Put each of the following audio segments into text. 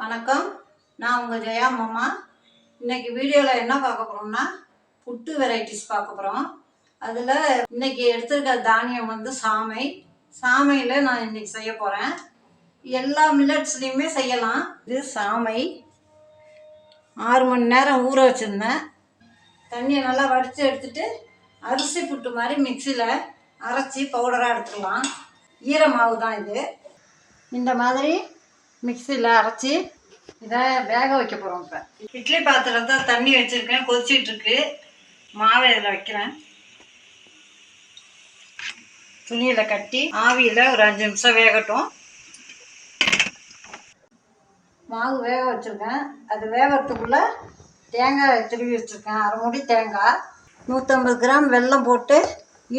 வணக்கம். நான் உங்கள் ஜெயா மாமா. இன்னைக்கு வீடியோவில் என்ன பார்க்க போகிறோம்னா புட்டு வெரைட்டிஸ் பார்க்க போகிறோம். அதில் இன்னைக்கு எடுத்துருக்க தானியம் வந்து சாமையில் நான் இன்னைக்கு செய்ய போகிறேன். எல்லா மில்லட்ஸ்லேயுமே செய்யலாம். இது சாமை 6 மணி நேரம் ஊற வச்சுருந்தேன். தண்ணியை நல்லா வடித்து எடுத்துட்டு அரிசி புட்டு மாதிரி மிக்சியில் அரைச்சி பவுடராக எடுத்துக்கலாம். ஈர மாவு தான் இது. இந்த மாதிரி மிக்சியில் அரைச்சி இதை வேக வைக்க போகிறோம். இப்போ இட்லி பாத்திரத்தை தண்ணி வச்சுருக்கேன், கொதிச்சிட்ருக்கு. மாவை இதில் வைக்கிறேன். துணியில் கட்டி ஆவியில் ஒரு 5 நிமிஷம் வேகட்டும். மாவு வேக வச்சுருக்கேன். அது வேகிறதுக்குள்ளே தேங்காய் திருவி வச்சுருக்கேன். அரை மூடி தேங்காய், 150 கிராம் வெல்லம் போட்டு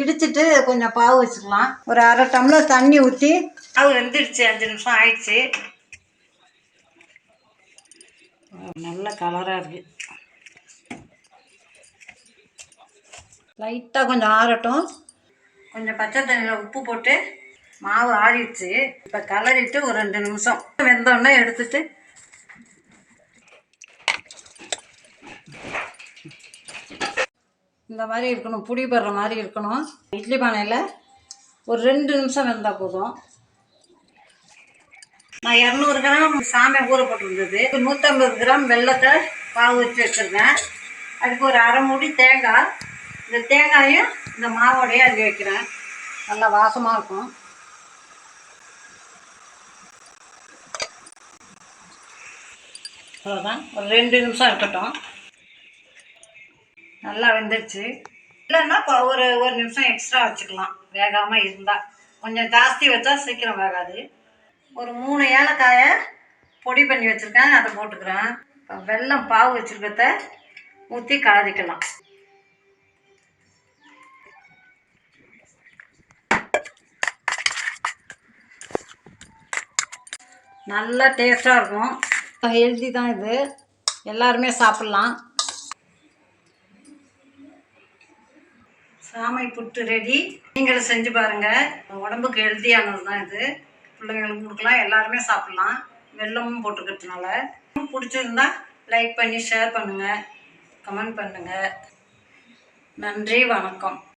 இடிச்சிட்டு கொஞ்சம் பாவு வச்சுக்கலாம். ஒரு அரை டம்ளர் தண்ணி ஊற்றி பாவு வெந்துடுச்சு. 5 நிமிஷம் ஆயிடுச்சு. நல்ல கலராக இருக்குது. லைட்டாக கொஞ்சம் ஆறட்டும். கொஞ்சம் பச்சை தண்ணியில் உப்பு போட்டு மாவு ஆறிடுச்சு. இப்போ கலரிட்டு ஒரு 2 நிமிஷம் வெந்தோடனே எடுத்துட்டு இந்த மாதிரி இருக்கணும், புடி படுற மாதிரி இருக்கணும். இட்லி பானையில் ஒரு 2 நிமிஷம் வெந்தால் போதும். நான் 200 கிராம் சாமை ஊற போட்டுருந்தது. 150 கிராம் வெல்லத்தை பாவு வச்சு வச்சுருக்கேன். அதுக்கு ஒரு அரை மூடி தேங்காய். இந்த தேங்காயும் இந்த மாவோடையே அது வைக்கிறேன். நல்லா வாசமாக இருக்கும். அவ்வளோதான். ஒரு 2 நிமிஷம் இருக்கட்டும். நல்லா வெந்துடுச்சு. இல்லைன்னா ஒரு நிமிஷம் எக்ஸ்ட்ரா வச்சுக்கலாம், வேகாமல் இருந்தால். கொஞ்சம் ஜாஸ்தி வச்சா சீக்கிரம் வேகாது. ஒரு 3 ஏலக்காயை பொடி பண்ணி வச்சுருக்கேன், அதை போட்டுக்கிறேன். வெல்லம் பாவு வச்சுருக்கத ஊற்றி கலரிக்கலாம். நல்லா டேஸ்ட்டாக இருக்கும். ஹெல்தி தான் இது, எல்லாருமே சாப்பிட்லாம். சாமை புட்டு ரெடி. நீங்களும் செஞ்சு பாருங்கள். உடம்புக்கு ஹெல்த்தியானது தான் இது. பிள்ளைங்களுக்கு கொடுக்கலாம், எல்லாருமே சாப்பிட்லாம். வெல்லமும் போட்டுக்கிறதுனால. பிடிச்சிருந்தா லைக் பண்ணி ஷேர் பண்ணுங்கள், கமெண்ட் பண்ணுங்கள். நன்றி, வணக்கம்.